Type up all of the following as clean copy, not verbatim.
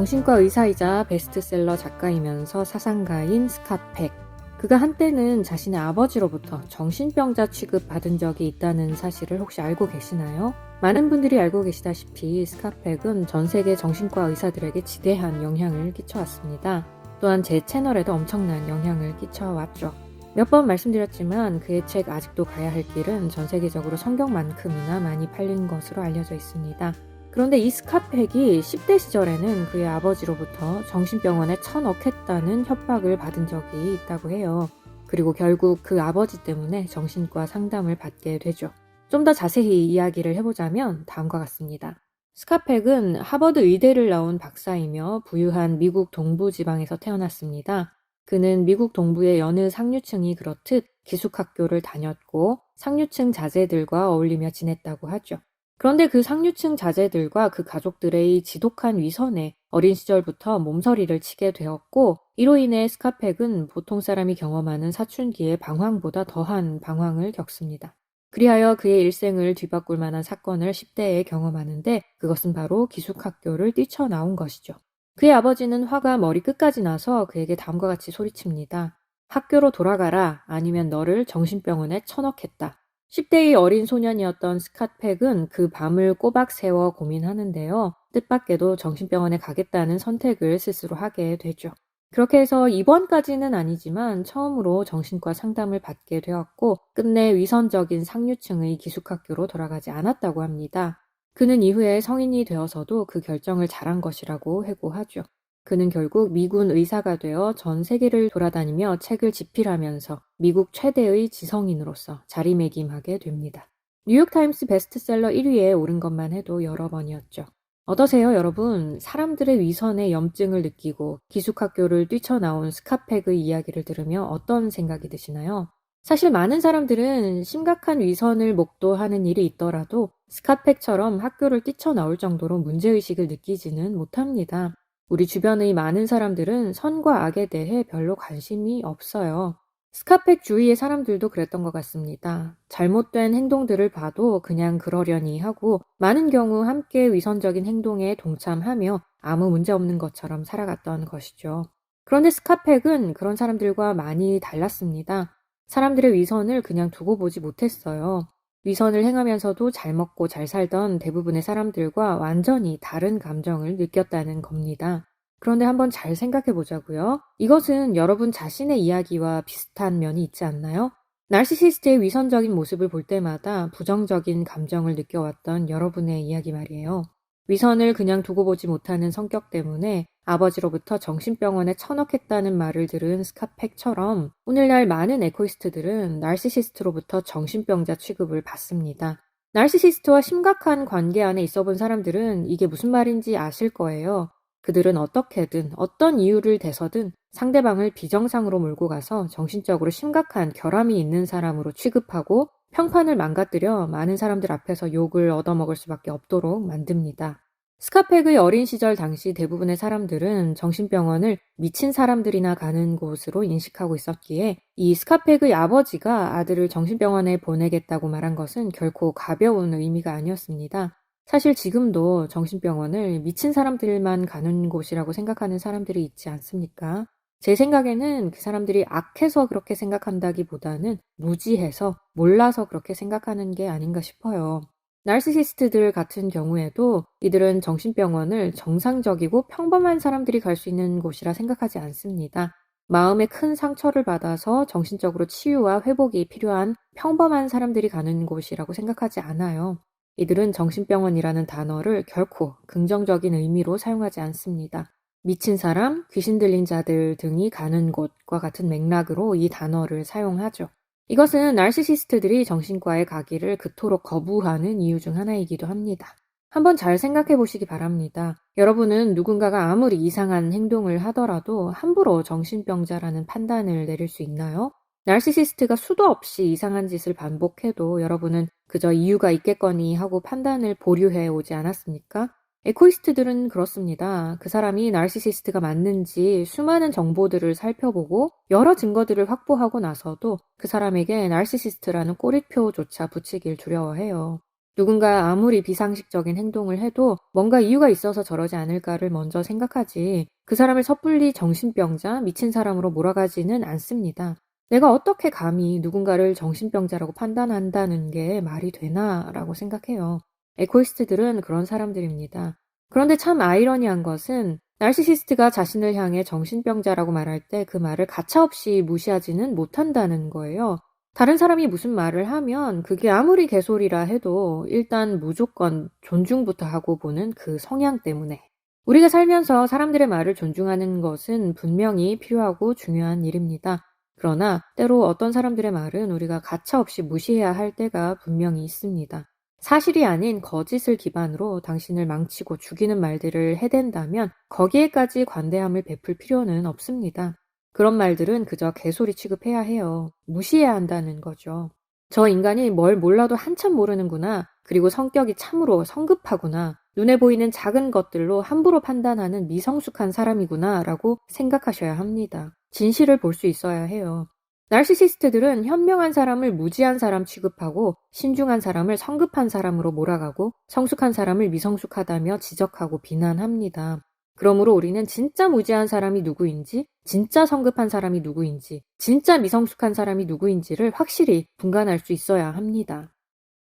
정신과 의사이자 베스트셀러 작가이면서 사상가인 스캇 팩. 그가 한때는 자신의 아버지로부터 정신병자 취급받은 적이 있다는 사실을 혹시 알고 계시나요? 많은 분들이 알고 계시다시피 스캇 팩은 전 세계 정신과 의사들에게 지대한 영향을 끼쳐왔습니다. 또한 제 채널에도 엄청난 영향을 끼쳐왔죠. 몇 번 말씀드렸지만 그의 책 아직도 가야 할 길은 전 세계적으로 성경만큼이나 많이 팔린 것으로 알려져 있습니다. 그런데 이 스캇 팩이 10대 시절에는 그의 아버지로부터 정신병원에 쳐넣겠다는 협박을 받은 적이 있다고 해요. 그리고 결국 그 아버지 때문에 정신과 상담을 받게 되죠. 좀 더 자세히 이야기를 해보자면 다음과 같습니다. 스캇 팩은 하버드 의대를 나온 박사이며 부유한 미국 동부 지방에서 태어났습니다. 그는 미국 동부의 여느 상류층이 그렇듯 기숙학교를 다녔고 상류층 자제들과 어울리며 지냈다고 하죠. 그런데 그 상류층 자제들과 그 가족들의 지독한 위선에 어린 시절부터 몸서리를 치게 되었고, 이로 인해 스캇 팩은 보통 사람이 경험하는 사춘기의 방황보다 더한 방황을 겪습니다. 그리하여 그의 일생을 뒤바꿀 만한 사건을 10대에 경험하는데, 그것은 바로 기숙학교를 뛰쳐나온 것이죠. 그의 아버지는 화가 머리 끝까지 나서 그에게 다음과 같이 소리칩니다. 학교로 돌아가라, 아니면 너를 정신병원에 쳐넣겠다. 10대의 어린 소년이었던 스캇 팩은 그 밤을 꼬박 새워 고민하는데요. 뜻밖에도 정신병원에 가겠다는 선택을 스스로 하게 되죠. 그렇게 해서 입원까지는 아니지만 처음으로 정신과 상담을 받게 되었고, 끝내 위선적인 상류층의 기숙학교로 돌아가지 않았다고 합니다. 그는 이후에 성인이 되어서도 그 결정을 잘한 것이라고 회고하죠. 그는 결국 미군 의사가 되어 전 세계를 돌아다니며 책을 집필하면서 미국 최대의 지성인으로서 자리매김하게 됩니다. 뉴욕타임스 베스트셀러 1위에 오른 것만 해도 여러 번이었죠. 어떠세요, 여러분? 사람들의 위선에 염증을 느끼고 기숙학교를 뛰쳐나온 스캇 팩의 이야기를 들으며 어떤 생각이 드시나요? 사실 많은 사람들은 심각한 위선을 목도하는 일이 있더라도 스캇 팩처럼 학교를 뛰쳐나올 정도로 문제의식을 느끼지는 못합니다. 우리 주변의 많은 사람들은 선과 악에 대해 별로 관심이 없어요. 스캇 팩 주위의 사람들도 그랬던 것 같습니다. 잘못된 행동들을 봐도 그냥 그러려니 하고 많은 경우 함께 위선적인 행동에 동참하며 아무 문제 없는 것처럼 살아갔던 것이죠. 그런데 스캇 팩은 그런 사람들과 많이 달랐습니다. 사람들의 위선을 그냥 두고 보지 못했어요. 위선을 행하면서도 잘 먹고 잘 살던 대부분의 사람들과 완전히 다른 감정을 느꼈다는 겁니다. 그런데 한번 잘 생각해 보자고요. 이것은 여러분 자신의 이야기와 비슷한 면이 있지 않나요? 나르시시스트의 위선적인 모습을 볼 때마다 부정적인 감정을 느껴왔던 여러분의 이야기 말이에요. 위선을 그냥 두고 보지 못하는 성격 때문에 아버지로부터 정신병원에 쳐넣겠다는 말을 들은 스캇 팩처럼 오늘날 많은 에코이스트들은 나르시시스트로부터 정신병자 취급을 받습니다. 나르시시스트와 심각한 관계 안에 있어 본 사람들은 이게 무슨 말인지 아실 거예요. 그들은 어떻게든 어떤 이유를 대서든 상대방을 비정상으로 몰고 가서 정신적으로 심각한 결함이 있는 사람으로 취급하고 평판을 망가뜨려 많은 사람들 앞에서 욕을 얻어먹을 수밖에 없도록 만듭니다. 스캇 팩의 어린 시절 당시 대부분의 사람들은 정신병원을 미친 사람들이나 가는 곳으로 인식하고 있었기에 이 스캇 팩의 아버지가 아들을 정신병원에 보내겠다고 말한 것은 결코 가벼운 의미가 아니었습니다. 사실 지금도 정신병원을 미친 사람들만 가는 곳이라고 생각하는 사람들이 있지 않습니까? 제 생각에는 그 사람들이 악해서 그렇게 생각한다기보다는 무지해서 몰라서 그렇게 생각하는 게 아닌가 싶어요. 나르시시스트들 같은 경우에도 이들은 정신병원을 정상적이고 평범한 사람들이 갈 수 있는 곳이라 생각하지 않습니다. 마음에 큰 상처를 받아서 정신적으로 치유와 회복이 필요한 평범한 사람들이 가는 곳이라고 생각하지 않아요. 이들은 정신병원이라는 단어를 결코 긍정적인 의미로 사용하지 않습니다. 미친 사람, 귀신 들린 자들 등이 가는 곳과 같은 맥락으로 이 단어를 사용하죠. 이것은 나르시시스트들이 정신과에 가기를 그토록 거부하는 이유 중 하나이기도 합니다. 한번 잘 생각해 보시기 바랍니다. 여러분은 누군가가 아무리 이상한 행동을 하더라도 함부로 정신병자라는 판단을 내릴 수 있나요? 나르시시스트가 수도 없이 이상한 짓을 반복해도 여러분은 그저 이유가 있겠거니 하고 판단을 보류해 오지 않았습니까? 에코이스트들은 그렇습니다. 그 사람이 나르시시스트가 맞는지 수많은 정보들을 살펴보고 여러 증거들을 확보하고 나서도 그 사람에게 나르시시스트라는 꼬리표조차 붙이길 두려워해요. 누군가 아무리 비상식적인 행동을 해도 뭔가 이유가 있어서 저러지 않을까를 먼저 생각하지 그 사람을 섣불리 정신병자, 미친 사람으로 몰아가지는 않습니다. 내가 어떻게 감히 누군가를 정신병자라고 판단한다는 게 말이 되나라고 생각해요. 에코이스트들은 그런 사람들입니다. 그런데 참 아이러니한 것은 나르시시스트가 자신을 향해 정신병자라고 말할 때 그 말을 가차없이 무시하지는 못한다는 거예요. 다른 사람이 무슨 말을 하면 그게 아무리 개소리라 해도 일단 무조건 존중부터 하고 보는 그 성향 때문에. 우리가 살면서 사람들의 말을 존중하는 것은 분명히 필요하고 중요한 일입니다. 그러나 때로 어떤 사람들의 말은 우리가 가차없이 무시해야 할 때가 분명히 있습니다. 사실이 아닌 거짓을 기반으로 당신을 망치고 죽이는 말들을 해댄다면 거기에까지 관대함을 베풀 필요는 없습니다. 그런 말들은 그저 개소리 취급해야 해요. 무시해야 한다는 거죠. 저 인간이 뭘 몰라도 한참 모르는구나. 그리고 성격이 참으로 성급하구나. 눈에 보이는 작은 것들로 함부로 판단하는 미성숙한 사람이구나 라고 생각하셔야 합니다. 진실을 볼 수 있어야 해요. 나르시시스트들은 현명한 사람을 무지한 사람 취급하고 신중한 사람을 성급한 사람으로 몰아가고 성숙한 사람을 미성숙하다며 지적하고 비난합니다. 그러므로 우리는 진짜 무지한 사람이 누구인지, 진짜 성급한 사람이 누구인지, 진짜 미성숙한 사람이 누구인지를 확실히 분간할 수 있어야 합니다.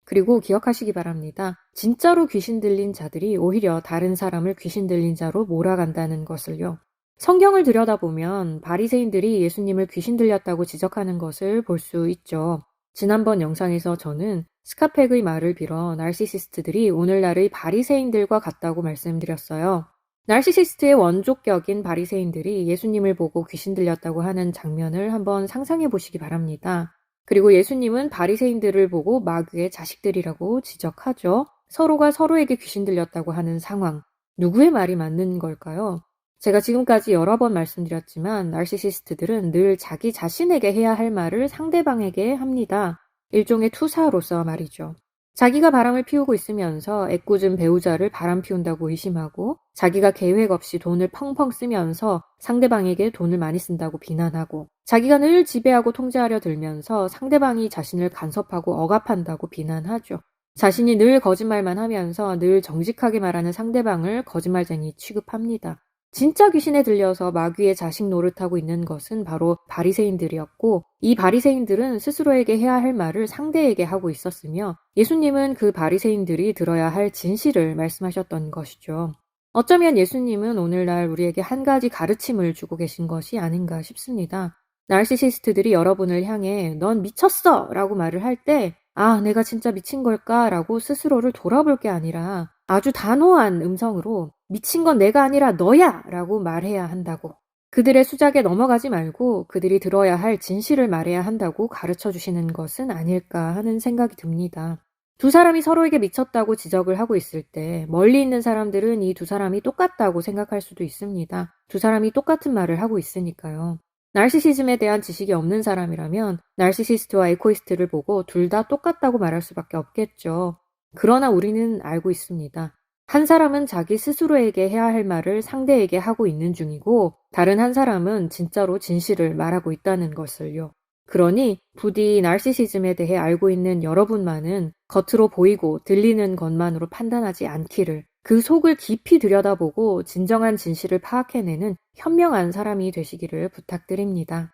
그리고 기억하시기 바랍니다. 진짜로 귀신 들린 자들이 오히려 다른 사람을 귀신 들린 자로 몰아간다는 것을요. 성경을 들여다보면 바리새인들이 예수님을 귀신 들렸다고 지적하는 것을 볼 수 있죠. 지난번 영상에서 저는 스카펙의 말을 빌어 나르시시스트들이 오늘날의 바리새인들과 같다고 말씀드렸어요. 나르시시스트의 원조격인 바리새인들이 예수님을 보고 귀신 들렸다고 하는 장면을 한번 상상해 보시기 바랍니다. 그리고 예수님은 바리새인들을 보고 마귀의 자식들이라고 지적하죠. 서로가 서로에게 귀신 들렸다고 하는 상황. 누구의 말이 맞는 걸까요? 제가 지금까지 여러 번 말씀드렸지만 나르시시스트들은 늘 자기 자신에게 해야 할 말을 상대방에게 합니다. 일종의 투사로서 말이죠. 자기가 바람을 피우고 있으면서 애꿎은 배우자를 바람 피운다고 의심하고 자기가 계획 없이 돈을 펑펑 쓰면서 상대방에게 돈을 많이 쓴다고 비난하고 자기가 늘 지배하고 통제하려 들면서 상대방이 자신을 간섭하고 억압한다고 비난하죠. 자신이 늘 거짓말만 하면서 늘 정직하게 말하는 상대방을 거짓말쟁이 취급합니다. 진짜 귀신에 들려서 마귀의 자식 노릇하고 있는 것은 바로 바리새인들이었고 이 바리새인들은 스스로에게 해야 할 말을 상대에게 하고 있었으며 예수님은 그 바리새인들이 들어야 할 진실을 말씀하셨던 것이죠. 어쩌면 예수님은 오늘날 우리에게 한 가지 가르침을 주고 계신 것이 아닌가 싶습니다. 나르시시스트들이 여러분을 향해 넌 미쳤어! 라고 말을 할 때 아, 내가 진짜 미친 걸까? 라고 스스로를 돌아볼 게 아니라 아주 단호한 음성으로 미친 건 내가 아니라 너야! 라고 말해야 한다고. 그들의 수작에 넘어가지 말고 그들이 들어야 할 진실을 말해야 한다고 가르쳐 주시는 것은 아닐까 하는 생각이 듭니다. 두 사람이 서로에게 미쳤다고 지적을 하고 있을 때 멀리 있는 사람들은 이 두 사람이 똑같다고 생각할 수도 있습니다. 두 사람이 똑같은 말을 하고 있으니까요. 나르시시즘에 대한 지식이 없는 사람이라면 나르시시스트와 에코이스트를 보고 둘 다 똑같다고 말할 수밖에 없겠죠. 그러나 우리는 알고 있습니다. 한 사람은 자기 스스로에게 해야 할 말을 상대에게 하고 있는 중이고 다른 한 사람은 진짜로 진실을 말하고 있다는 것을요. 그러니 부디 나르시시즘에 대해 알고 있는 여러분만은 겉으로 보이고 들리는 것만으로 판단하지 않기를 그 속을 깊이 들여다보고 진정한 진실을 파악해내는 현명한 사람이 되시기를 부탁드립니다.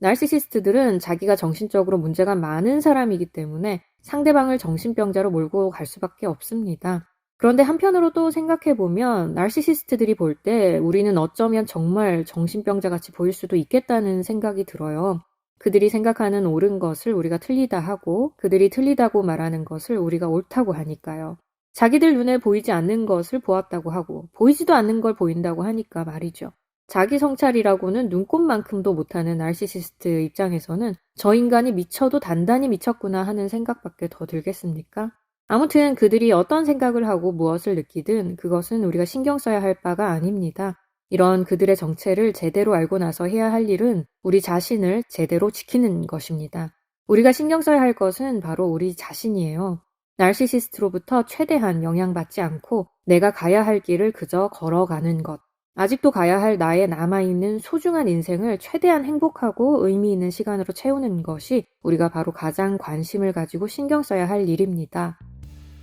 나르시시스트들은 자기가 정신적으로 문제가 많은 사람이기 때문에 상대방을 정신병자로 몰고 갈 수밖에 없습니다. 그런데 한편으로 또 생각해보면 나르시시스트들이 볼 때 우리는 어쩌면 정말 정신병자같이 보일 수도 있겠다는 생각이 들어요. 그들이 생각하는 옳은 것을 우리가 틀리다 하고 그들이 틀리다고 말하는 것을 우리가 옳다고 하니까요. 자기들 눈에 보이지 않는 것을 보았다고 하고 보이지도 않는 걸 보인다고 하니까 말이죠. 자기 성찰이라고는 눈꼽만큼도 못하는 나르시시스트 입장에서는 저 인간이 미쳐도 단단히 미쳤구나 하는 생각밖에 더 들겠습니까? 아무튼 그들이 어떤 생각을 하고 무엇을 느끼든 그것은 우리가 신경 써야 할 바가 아닙니다. 이런 그들의 정체를 제대로 알고 나서 해야 할 일은 우리 자신을 제대로 지키는 것입니다. 우리가 신경 써야 할 것은 바로 우리 자신이에요. 나르시시스트로부터 최대한 영향받지 않고 내가 가야 할 길을 그저 걸어가는 것. 아직도 가야 할 나의 남아있는 소중한 인생을 최대한 행복하고 의미 있는 시간으로 채우는 것이 우리가 바로 가장 관심을 가지고 신경 써야 할 일입니다.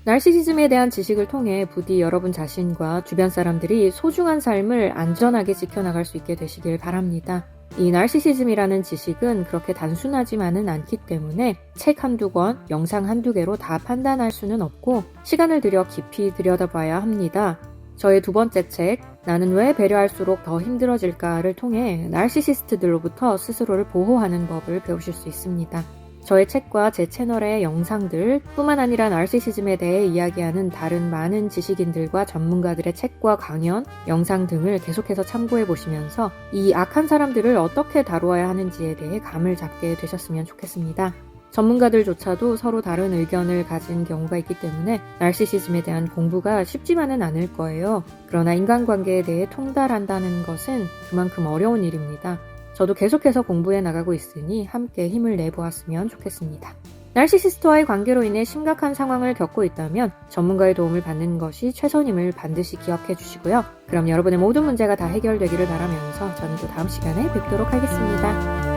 나르시시즘에 대한 지식을 통해 부디 여러분 자신과 주변 사람들이 소중한 삶을 안전하게 지켜나갈 수 있게 되시길 바랍니다. 이 나르시시즘이라는 지식은 그렇게 단순하지만은 않기 때문에 책 한두 권, 영상 한두 개로 다 판단할 수는 없고 시간을 들여 깊이 들여다봐야 합니다. 저의 두 번째 책, 나는 왜 배려할수록 더 힘들어질까를 통해 나르시시스트들로부터 스스로를 보호하는 법을 배우실 수 있습니다. 저의 책과 제 채널의 영상들 뿐만 아니라 나르시시즘에 대해 이야기하는 다른 많은 지식인들과 전문가들의 책과 강연, 영상 등을 계속해서 참고해 보시면서 이 악한 사람들을 어떻게 다루어야 하는지에 대해 감을 잡게 되셨으면 좋겠습니다. 전문가들조차도 서로 다른 의견을 가진 경우가 있기 때문에 나르시시즘에 대한 공부가 쉽지만은 않을 거예요. 그러나 인간관계에 대해 통달한다는 것은 그만큼 어려운 일입니다. 저도 계속해서 공부해 나가고 있으니 함께 힘을 내보았으면 좋겠습니다. 나르시시스트와의 관계로 인해 심각한 상황을 겪고 있다면 전문가의 도움을 받는 것이 최선임을 반드시 기억해 주시고요. 그럼 여러분의 모든 문제가 다 해결되기를 바라면서 저는 또 다음 시간에 뵙도록 하겠습니다.